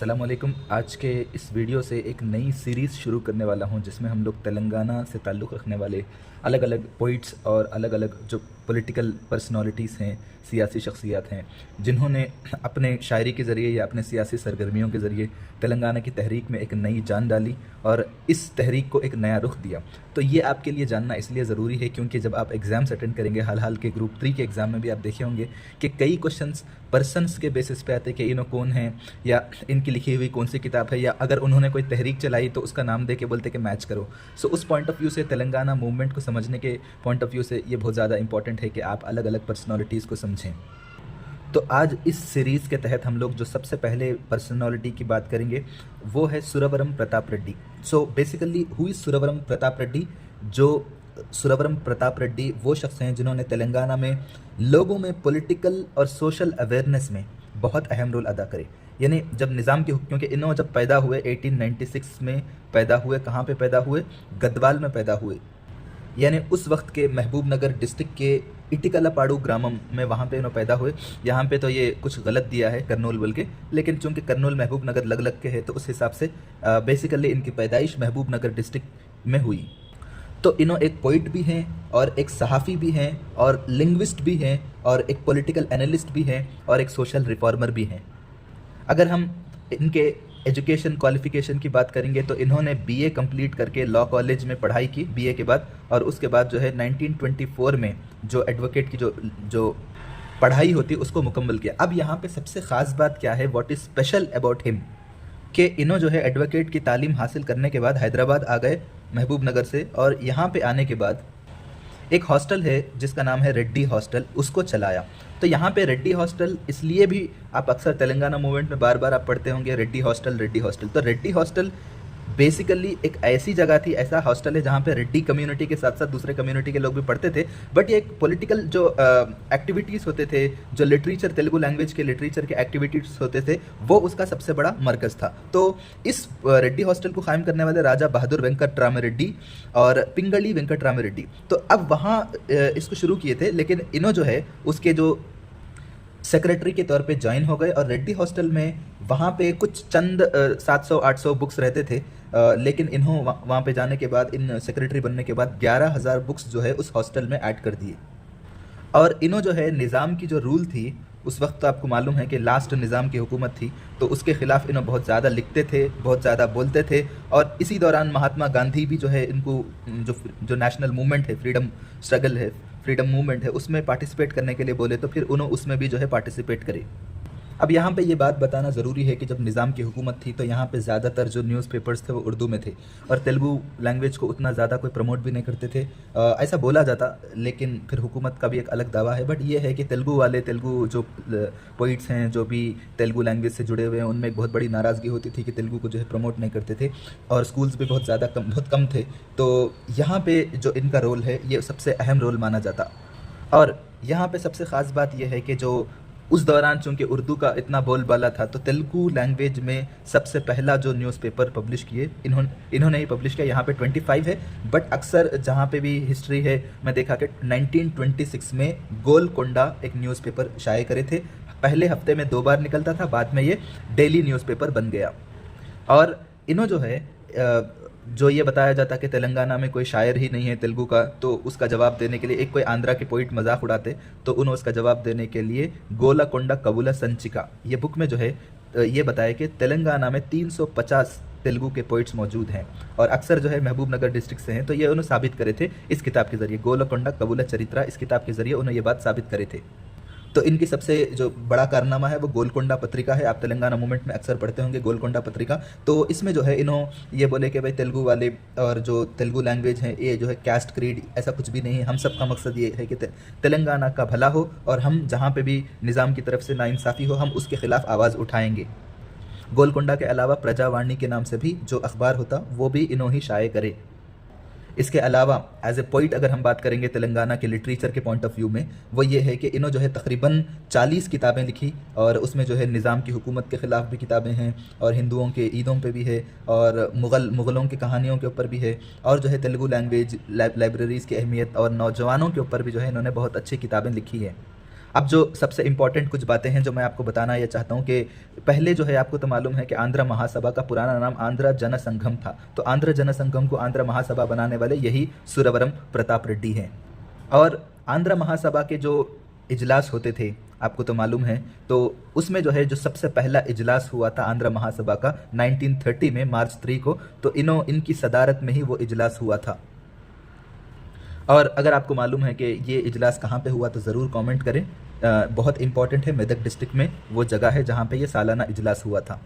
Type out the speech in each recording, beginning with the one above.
अस्सलामुअलैकुम। आज के इस वीडियो से एक नई सीरीज़ शुरू करने वाला हूं जिसमें हम लोग तेलंगाना से ताल्लुक़ रखने वाले अलग अलग पोइट्स और अलग अलग जो पॉलिटिकल पर्सनालिटीज़ हैं, सियासी शख्सियात हैं, जिन्होंने अपने शायरी के ज़रिए या अपने सियासी सरगर्मियों के ज़रिए तेलंगाना की तहरीक में एक नई जान डाली और इस तहरीक को एक नया रुख दिया। तो ये आपके लिए जानना इसलिए ज़रूरी है क्योंकि जब आप एग्ज़ाम्स अटेंड करेंगे, हाल के ग्रुप 3 के एग्ज़ाम में भी आप देखे होंगे कि कई क्वेश्चंस पर्सन्स के बेसिस पे आते हैं कि इन्हों कौन हैं या इनकी लिखी हुई कौन सी किताब है, या अगर उन्होंने कोई तहरीक चलाई तो उसका नाम दे के बोलते कि मैच करो। सो उस पॉइंट ऑफ व्यू से तेलंगाना मूवमेंट को समझने के पॉइंट ऑफ व्यू से ये बहुत ज़्यादा इंपॉर्टेंट है कि आप अलग अलग पर्सनालिटीज़ को समझें। तो आज इस सीरीज़ के तहत हम लोग जो सबसे पहले पर्सनालिटी की बात करेंगे वो है Suravaram Pratap Reddy. So basically who is Suravaram Pratap Reddy? जो सुरवरम प्रताप रेड्डी वो शख्स हैं जिन्होंने तेलंगाना में लोगों में पॉलिटिकल और सोशल अवेयरनेस में बहुत अहम रोल अदा करे। यानी जब निज़ाम की, क्योंकि इन्हों जब पैदा हुए 1896 में पैदा हुए, कहाँ पे पैदा हुए? गदवाल में पैदा हुए, यानी उस वक्त के महबूब नगर डिस्ट्रिक्ट के इटिकलापाड़ू ग्रामम में, वहाँ पे इन्हों पैदा हुए। यहाँ पे तो ये कुछ गलत दिया है कर्नूल बोल के, लेकिन चूंकि कर्नूल महबूब नगर लग के है तो उस हिसाब से बेसिकली इनकी पैदाइश महबूब नगर डिस्ट्रिक्ट में हुई। तो इन्हों एक पोइट भी हैं और एक सहाफ़ी भी हैं और लिंग्विस्ट भी हैं और एक पॉलिटिकल एनालिस्ट भी हैं और एक सोशल रिफॉर्मर भी हैं। अगर हम इनके एजुकेशन क्वालिफ़िकेशन की बात करेंगे तो इन्होंने बीए कंप्लीट करके लॉ कॉलेज में पढ़ाई की बीए के बाद, और उसके बाद जो है 1924 में जो एडवोकेट की जो पढ़ाई होती है उसको मुकम्मल किया। अब यहाँ पे सबसे ख़ास बात क्या है, what is special about him, कि इन्हों जो है एडवोकेट की तालीम हासिल करने के बाद हैदराबाद आ गए महबूब नगर से, और यहाँ पे आने के बाद एक हॉस्टल है जिसका नाम है रेड्डी हॉस्टल, उसको चलाया। तो यहाँ पे रेड्डी हॉस्टल इसलिए भी आप अक्सर तेलंगाना मूवमेंट में बार बार आप पढ़ते होंगे रेड्डी हॉस्टल रेड्डी हॉस्टल। तो रेड्डी हॉस्टल बेसिकली एक ऐसी जगह थी, ऐसा हॉस्टल है जहाँ पे रेड्डी कम्युनिटी के साथ साथ दूसरे कम्युनिटी के लोग भी पढ़ते थे। बट ये एक पॉलिटिकल जो एक्टिविटीज़ होते थे, जो लिटरेचर, तेलुगु लैंग्वेज के लिटरेचर के एक्टिविटीज़ होते थे, वो उसका सबसे बड़ा मरकज़ था। तो इस रेड्डी हॉस्टल को कायम करने वाले राजा बहादुर वेंकट रामरेड्डी और पिंगली वेंकट रामरेड्डी, तो अब वहाँ इसको शुरू किए थे, लेकिन इन्हों जो है उसके जो सेक्रेटरी के तौर पे ज्वाइन हो गए। और रेड्डी हॉस्टल में वहाँ पे कुछ चंद 700-800 बुक्स रहते थे, लेकिन इन्हों वहाँ पे जाने के बाद, इन सेक्रेटरी बनने के बाद 11,000 बुक्स जो है उस हॉस्टल में ऐड कर दिए। और इन्हों जो है निज़ाम की जो रूल थी उस वक्त, तो आपको मालूम है कि लास्ट निज़ाम की हुकूमत थी, तो उसके ख़िलाफ़ इन्हों बहुत ज़्यादा लिखते थे, बहुत ज़्यादा बोलते थे। और इसी दौरान महात्मा गांधी भी जो है इनको जो नेशनल मूवमेंट है, फ्रीडम स्ट्रगल है, फ्रीडम मूवमेंट है, उसमें पार्टिसिपेट करने के लिए बोले, तो फिर उन्होंने उसमें भी जो है पार्टिसिपेट करे। अब यहाँ पे ये बात बताना ज़रूरी है कि जब निज़ाम की हुकूमत थी तो यहाँ पे ज़्यादातर जो न्यूज़पेपर्स थे वो उर्दू में थे और तेलुगु लैंग्वेज को उतना ज़्यादा कोई प्रमोट भी नहीं करते थे, ऐसा बोला जाता। लेकिन फिर हुकूमत का भी एक अलग दावा है। बट ये है कि तेलुगु वाले, तेलुगु जो पोइट्स हैं जो भी तेलुगु लैंग्वेज से जुड़े हुए हैं, उनमें एक बहुत बड़ी नाराज़गी होती थी कि तेलुगु को जो है प्रमोट नहीं करते थे, और स्कूल्स भी बहुत कम थे। तो यहाँ पर जो इनका रोल है ये सबसे अहम रोल माना जाता। और यहाँ पे सबसे ख़ास बात यह है कि जो उस दौरान चूँकि उर्दू का इतना बोलबाला था, तो तेलुगु लैंग्वेज में सबसे पहला जो न्यूज़पेपर पब्लिश किए इन्होंने ही पब्लिश किया। यहाँ पे 25 है, बट अक्सर जहाँ पे भी हिस्ट्री है मैं देखा कि 1926 में गोलकोंडा एक न्यूज़पेपर शाये करे थे। पहले हफ्ते में 2 बार निकलता था, बाद में ये डेली न्यूज़पेपर बन गया। और इन्हों जो है जो ये बताया जाता कि तेलंगाना में कोई शायर ही नहीं है तेलुगु का, तो उसका जवाब देने के लिए एक कोई आंध्रा के पोइट मजाक उड़ाते, तो उन्होंने उसका जवाब देने के लिए गोलाकोंडा कबूला संचिका, ये बुक में जो है ये बताया कि तेलंगाना में 350 तेलुगु के पोइट्स मौजूद हैं और अक्सर जो है महबूब नगर डिस्ट्रिक्ट से हैं। तो ये उन्होंने साबित करे थे इस किताब के ज़रिए, गोलाकोंडा कबूला चरित्रा, इस किताब के ज़रिए उन्होंने ये बात साबित करे थे। तो इनकी सबसे जो बड़ा कारनामा है वो गोलकोंडा पत्रिका है। आप तेलंगाना मूवमेंट में अक्सर पढ़ते होंगे गोलकोंडा पत्रिका। तो इसमें जो है इन्हों ये बोले कि भाई तेलुगु वाले और जो तेलुगु लैंग्वेज है ये जो है कैस्ट क्रीड ऐसा कुछ भी नहीं है, हम सब का मकसद ये है कि तेलंगाना का भला हो और हम जहाँ पे भी निज़ाम की तरफ से नाइंसाफ़ी हो हम उसके ख़िलाफ़ आवाज़ उठाएंगे। गोलकोंडा के अलावा प्रजावाणी के नाम से भी जो अखबार होता वो भी इन्हों ही शाये करे। इसके अलावा एज ए पोइट अगर हम बात करेंगे तेलंगाना के लिटरेचर के पॉइंट ऑफ व्यू में, वो ये है कि इन्हों जो है तकरीबन 40 किताबें लिखी, और उसमें जो है निज़ाम की हुकूमत के ख़िलाफ़ भी किताबें हैं और हिंदुओं के ईदों पे भी है और मुग़लों की कहानियों के ऊपर भी है, और जो है तेलुगु लैंग्वेज लाइब्रेरीज़ की अहमियत और नौजवानों के ऊपर भी जो है इन्होंने बहुत अच्छी किताबें लिखी है। अब जो सबसे इम्पोर्टेंट कुछ बातें हैं जो मैं आपको बताना ये चाहता हूँ कि पहले जो है आपको तो मालूम है कि आंध्र महासभा का पुराना नाम आंध्र जन संघम था। तो आंध्र जन संघम को आंध्र महासभा बनाने वाले यही सुरवरम प्रताप रेड्डी हैं। और आंध्र महासभा के जो इजलास होते थे आपको तो मालूम है, तो उसमें जो है जो सबसे पहला इजलास हुआ था आंध्र महासभा का 1930 में मार्च 3 को, तो इनकी सदारत में ही वो इजलास हुआ था। और अगर आपको मालूम है कि ये इजलास कहाँ पे हुआ तो ज़रूर कमेंट करें। बहुत इंपॉर्टेंट है, मेदक डिस्ट्रिक्ट में वो जगह है जहाँ पे ये सालाना इजलास हुआ था।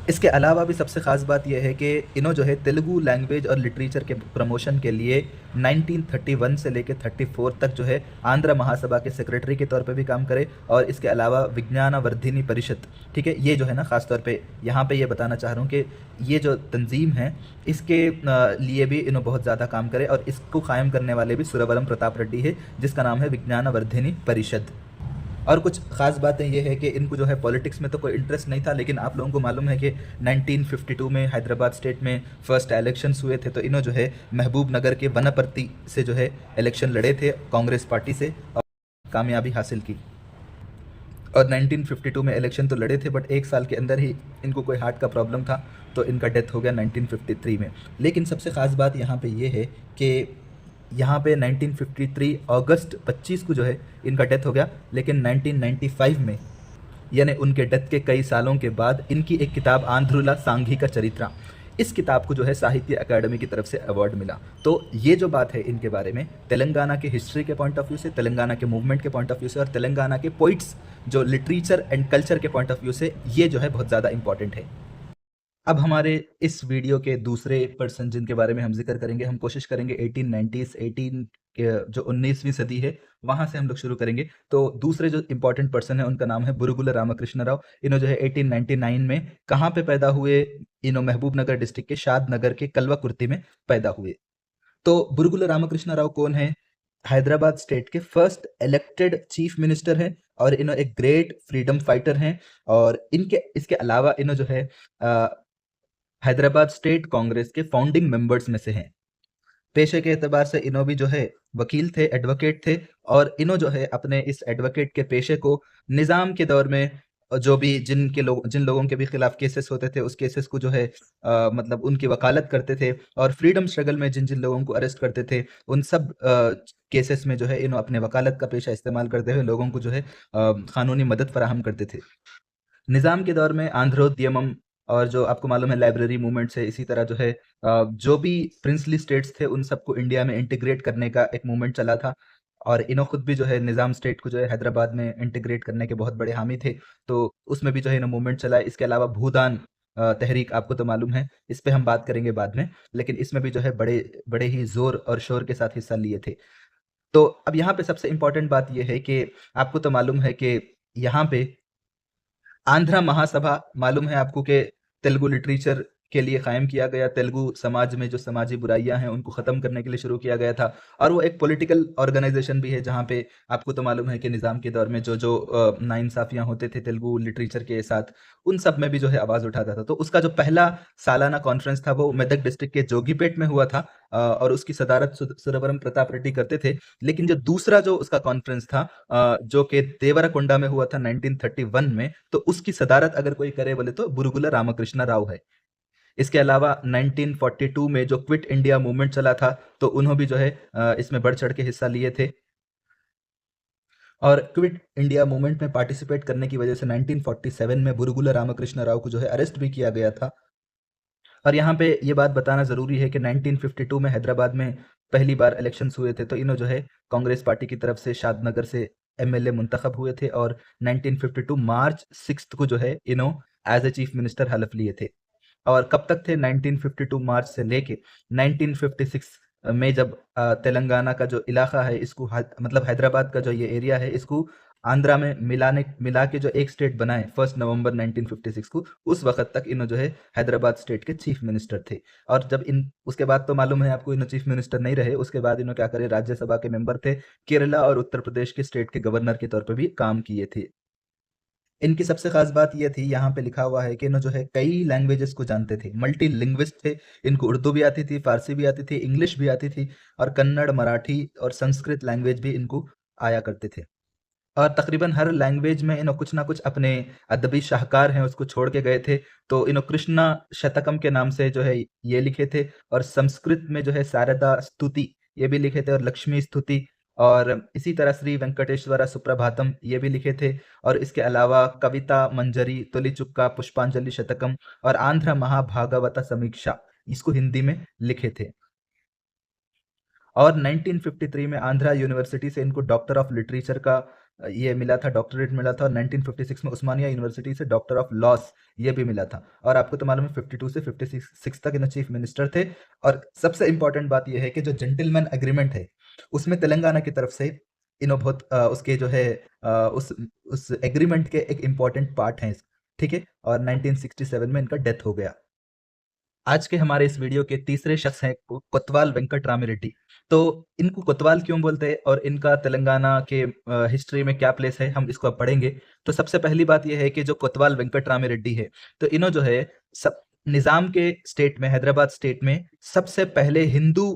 इसके अलावा भी सबसे ख़ास बात यह है कि इन्हों जो है तेलुगु लैंग्वेज और लिटरेचर के प्रमोशन के लिए 1931 से लेकर 34 तक जो है आंध्र महासभा के सेक्रेटरी के तौर पे भी काम करे। और इसके अलावा विज्ञान वर्धिनी परिषद, ठीक है, ये जो है ना ख़ास तौर पे यहाँ पे ये बताना चाह रहा हूँ कि ये जो तंजीम है इसके लिए भी इन्हों बहुत ज़्यादा काम करे। और इसको कायम करने वाले भी सुरवरम प्रताप रेड्डी है, जिसका नाम है विज्ञान वर्धिनी परिषद। और कुछ ख़ास बातें ये है कि इनको जो है पॉलिटिक्स में तो कोई इंटरेस्ट नहीं था, लेकिन आप लोगों को मालूम है कि 1952 में हैदराबाद स्टेट में फर्स्ट इलेक्शंस हुए थे, तो इन्हों जो है महबूब नगर के वनपर्ती से जो है इलेक्शन लड़े थे कांग्रेस पार्टी से और कामयाबी हासिल की। और 1952 में इलेक्शन तो लड़े थे, बट एक साल के अंदर ही इनको कोई हार्ट का प्रॉब्लम था, तो इनका डेथ हो गया 1953 में। लेकिन सबसे ख़ास बात यहाँ पे ये है कि यहाँ पे 1953 अगस्त 25 को जो है इनका डेथ हो गया। लेकिन 1995 में, यानी उनके डेथ के कई सालों के बाद, इनकी एक किताब आंध्रुला सांघिका चरित्रा, इस किताब को जो है साहित्य अकादमी की तरफ से अवार्ड मिला। तो ये जो बात है इनके बारे में तेलंगाना के हिस्ट्री के पॉइंट ऑफ व्यू से, तेलंगाना के मूवमेंट के पॉइंट ऑफ व्यू से और तेलंगाना के पोइट्स जो लिटरेचर एंड कल्चर के पॉइंट ऑफ व्यू से, ये जो है बहुत ज़्यादा इंपॉर्टेंट है। अब हमारे इस वीडियो के दूसरे पर्सन जिनके बारे में हम जिक्र करेंगे, हम कोशिश करेंगे 1890s 18 के जो 19वीं सदी है वहाँ से हम लोग शुरू करेंगे। तो दूसरे जो इंपॉर्टेंट पर्सन है उनका नाम है बुरुगुला रामकृष्ण राव। इन्हों जो है 1899 में कहाँ पे पैदा हुए? इन्हों महबूब नगर डिस्ट्रिक्ट के शाद नगर के कलवा कुर्ती में पैदा हुए। तो बुरुगुला रामकृष्ण राव कौन है? हैदराबाद स्टेट के फर्स्ट इलेक्टेड चीफ मिनिस्टर हैं और इन्हों एक ग्रेट फ्रीडम फाइटर हैं। और इनके इसके अलावा इन्हों जो है हैदराबाद स्टेट कांग्रेस के फाउंडिंग मेंबर्स में से हैं। पेशे के एतबार से इन्हों भी जो है वकील थे, एडवोकेट थे। और इन्हों जो है अपने इस एडवोकेट के पेशे को निज़ाम के दौर में जो भी जिन लोगों के भी खिलाफ केसेस होते थे उस केसेस को जो है मतलब उनकी वकालत करते थे। और फ्रीडम स्ट्रगल में जिन जिन लोगों को अरेस्ट करते थे उन सब केसेस में जो है इन्हों अपने वकालत का पेशा इस्तेमाल करते हुए लोगों को जो है कानूनी मदद फराहम करते थे। निज़ाम के दौर में आंध्रोद्यमम और जो आपको मालूम है लाइब्रेरी मूवमेंट है, इसी तरह जो है जो भी प्रिंसली स्टेट्स थे उन सबको इंडिया में इंटीग्रेट करने का एक मूवमेंट चला था। और इन्हों खुद भी जो है निज़ाम स्टेट को जो है हैदराबाद में इंटीग्रेट करने के बहुत बड़े हामी थे, तो उसमें भी जो है इन्हों मूवमेंट चला। इसके अलावा भूदान तहरीक आपको तो मालूम है, इस पे हम बात करेंगे बाद में, लेकिन इसमें भी जो है बड़े बड़े ही जोर और शोर के साथ हिस्सा लिए थे। तो अब यहाँ पे सबसे इंपॉर्टेंट बात यह है कि आपको तो मालूम है कि यहाँ पे आंध्र महासभा मालूम है आपको कि तेलुगु लिटरेचर के लिए कायम किया गया। तेलुगु समाज में जो समाजी बुराइयां हैं उनको ख़त्म करने के लिए शुरू किया गया था। और वो एक पॉलिटिकल ऑर्गेनाइजेशन भी है जहाँ पे आपको तो मालूम है कि निज़ाम के दौर में जो जो नाइंसाफ़ियाँ होते थे तेलुगु लिटरेचर के साथ, उन सब में भी जो है आवाज़ उठाता था। तो उसका जो पहला सालाना कॉन्फ्रेंस था वो मेदक डिस्ट्रिक्ट के जोगीपेट में हुआ था और उसकी सदारत सुरवरम प्रताप रेड्डी करते थे। लेकिन जो दूसरा जो उसका कॉन्फ्रेंस था जो कि देवराकोंडा में हुआ था 1931 में, तो उसकी सदारत अगर कोई करे बोले तो बुरुगुला रामकृष्ण राव है। इसके अलावा 1942 में जो क्विट इंडिया मूवमेंट चला था तो उन्हों भी जो है इसमें बढ़ चढ़ के हिस्सा लिए थे। और क्विट इंडिया मूवमेंट में पार्टिसिपेट करने की वजह से 1947 में बुरुगुला रामकृष्ण राव को जो है अरेस्ट भी किया गया था। और यहाँ पे ये बात बताना ज़रूरी है कि 1952 में हैदराबाद में पहली बार इलेक्शंस हुए थे, तो इन्हों जो है कांग्रेस पार्टी की तरफ से शादनगर से एमएलए मुंतखब हुए थे। और 1952 मार्च 6 को जो है इन्हों एज ए चीफ मिनिस्टर हलफ लिए थे। और कब तक थे? 1952 मार्च से लेके 1956 में जब तेलंगाना का जो इलाका है इसको मतलब हैदराबाद का जो ये एरिया है इसको आंध्रा में मिला के जो एक स्टेट बनाए 1 नवंबर 1956 को, उस वक्त तक इन्हों जो है हैदराबाद स्टेट के चीफ मिनिस्टर थे। और जब उसके बाद तो मालूम है आपको इन्हों चीफ मिनिस्टर नहीं रहे, उसके बाद इन्हों क्या करे, राज्यसभा के मेंबर थे, केरला और उत्तर प्रदेश के स्टेट के गवर्नर के तौर पर भी काम किए थे। इनकी सबसे खास बात यह थी, यहाँ पे लिखा हुआ है कि इन्हों जो है कई लैंग्वेजेस को जानते थे, मल्टी लिंग्विस्ट थे। इनको उर्दू भी आती थी, फारसी भी आती थी, इंग्लिश भी आती थी और कन्नड़, मराठी और संस्कृत लैंग्वेज भी इनको आया करते थे। और तकरीबन हर लैंग्वेज में इन्हों कुछ ना कुछ अपने अदबी शाहकार हैं उसको छोड़ के गए थे। तो इन्हों कृष्णा शतकम के नाम से जो है ये लिखे थे, और संस्कृत में जो है शारदा स्तुति ये भी लिखे थे, और लक्ष्मी स्तुति, और इसी तरह श्री वेंकटेश्वरा सुप्रभातम ये भी लिखे थे। और इसके अलावा कविता मंजरी, तुली चुक्का, पुष्पांजलि शतकम और आंध्र महाभागवत समीक्षा इसको हिंदी में लिखे थे। और 1953 में आंध्रा यूनिवर्सिटी से इनको डॉक्टर ऑफ लिटरेचर का ये मिला था, डॉक्टरेट मिला था। और 1956 में उस्मानिया यूनिवर्सिटी से डॉक्टर ऑफ लॉस ये भी मिला था। और आपको तो मालूम है 52 से 56 तक इन्हें चीफ मिनिस्टर थे। और सबसे इंपॉर्टेंट बात यह है कि जो जेंटलमैन एग्रीमेंट है उसमें तेलंगाना की तरफ से इन्हों बहुत उसके जो है उस एग्रीमेंट के एक इम्पॉर्टेंट पार्ट हैं, ठीक है। और 1967 में इनका डेथ हो गया। आज के हमारे इस वीडियो के तीसरे शख्स हैं कोतवाल वेंकट रामिरेड्डी। तो इनको कोतवाल क्यों बोलते हैं और इनका तेलंगाना के हिस्ट्री में क्या प्लेस है, हम इसको अब पढ़ेंगे। तो सबसे पहली बात यह है कि जो कोतवाल वेंकट रामिरेड्डी है, तो इन्हों जो है सब निजाम के स्टेट में, हैदराबाद स्टेट में सबसे पहले हिंदू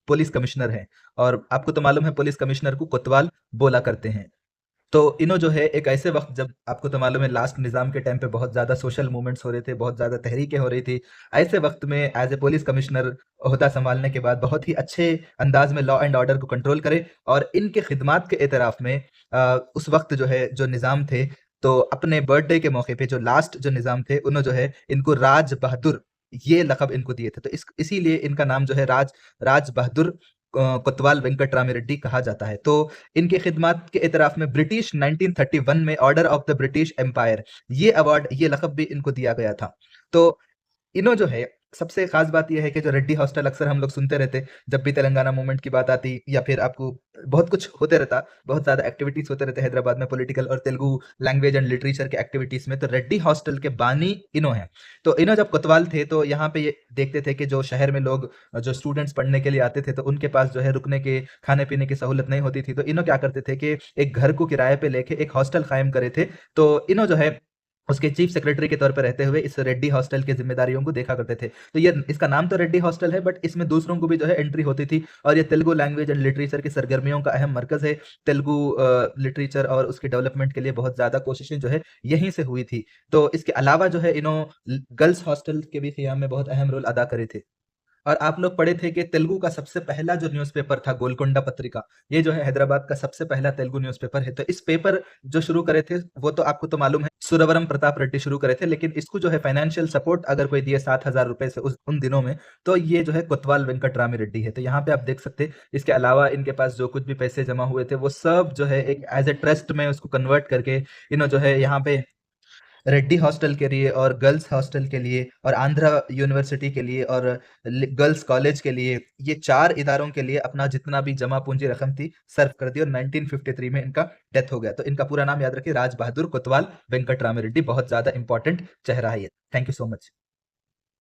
पुलिस कमिश्नर हैं। और आपको तो मालूम है पुलिस कमिश्नर को कोतवाल बोला करते हैं। तो इन्हों जो है एक ऐसे वक्त, जब आपको तो मालूम है लास्ट निज़ाम के टाइम पे बहुत ज़्यादा सोशल मूवमेंट्स हो रहे थे, बहुत ज़्यादा तहरीकें हो रही थी। ऐसे वक्त में एज ए पुलिस कमिश्नर ओहदा संभालने के बाद बहुत ही अच्छे अंदाज में लॉ एंड ऑर्डर को कंट्रोल करे। और इनके खिदमात के एतराफ़ में उस वक्त जो है जो निज़ाम थे, तो अपने बर्थडे के मौके पे जो लास्ट जो निज़ाम थे उन्होंने जो है इनको राज बहादुर ये लक़ब इनको दिए थे। तो इसीलिए इनका नाम जो है राज बहादुर कोतवाल वेंकट रामिरेड्डी कहा जाता है। तो इनके खिदमात के एतराफ़ में ब्रिटिश 1931 में Order of the British Empire ये अवार्ड, ये लक़ब भी इनको दिया गया था। तो इन्हों जो है सबसे ख़ास बात ये है कि जो रेड्डी हॉस्टल अक्सर हम लोग सुनते रहते, जब भी तेलंगाना मूवमेंट की बात आती, या फिर आपको बहुत कुछ होते रहता, बहुत ज़्यादा एक्टिविटीज़ होते रहते हैदराबाद में पॉलिटिकल और तेलुगु लैंग्वेज एंड लिटरेचर के एक्टिविटीज़ में, तो रेड्डी हॉस्टल के बानी इन्हों हैं। तो इन्हों जब कोतवाल थे तो यहाँ पे ये देखते थे कि जो शहर में लोग जो स्टूडेंट्स पढ़ने के लिए आते थे, तो उनके पास जो है रुकने के, खाने-पीने की सहूलत नहीं होती थी। तो इन्हों क्या करते थे कि एक घर को किराए पे लेके एक हॉस्टल कायम करे थे। तो इन्हों जो है उसके चीफ सेक्रेटरी के तौर पे रहते हुए इस रेड्डी हॉस्टल की ज़िम्मेदारियों को देखा करते थे। तो ये इसका नाम तो रेड्डी हॉस्टल है, बट इसमें दूसरों को भी जो है एंट्री होती थी। और ये तेलुगु लैंग्वेज एंड लिटरेचर की सरगर्मियों का अहम मरकज़ है। तेलुगु लिटरेचर और उसके डेवलपमेंट के लिए बहुत ज़्यादा कोशिशें जो है यहीं से हुई थी। तो इसके अलावा जो है इन्हों गर्ल्स हॉस्टल के भी क़याम में बहुत अहम रोल अदा करे थे। और आप लोग पढ़े थे कि तेलुगु का सबसे पहला जो न्यूज़पेपर था गोलकोंडा पत्रिका, ये जो है हैदराबाद का सबसे पहला तेलुगु न्यूज़पेपर है। तो इस पेपर जो शुरू करे थे वो तो आपको तो मालूम है सुरवरम प्रताप रेड्डी शुरू करे थे, लेकिन इसको जो है फाइनेंशियल सपोर्ट अगर कोई दिए 7,000 रुपए से उस उन दिनों में, तो ये जो है कोतवाल वेंकट रामिरेड्डी है। तो यहाँ पे आप देख सकते हैं, इसके अलावा इनके पास जो कुछ भी पैसे जमा हुए थे वो सब जो है एक एज ए ट्रस्ट में उसको कन्वर्ट करके इन्हों जो है यहाँ पे रेड्डी हॉस्टल के लिए और गर्ल्स हॉस्टल के लिए और आंध्रा यूनिवर्सिटी के लिए और गर्ल्स कॉलेज के लिए, ये 4 इदारों के लिए अपना जितना भी जमा पूंजी रकम थी सर्व कर दी। और 1953 में इनका डेथ हो गया। तो इनका पूरा नाम याद रखिए, राज बहादुर कोतवाल वेंकट रामिरेड्डी। बहुत ज़्यादा इंपॉर्टेंट चेहरा है ये। Thank you so much.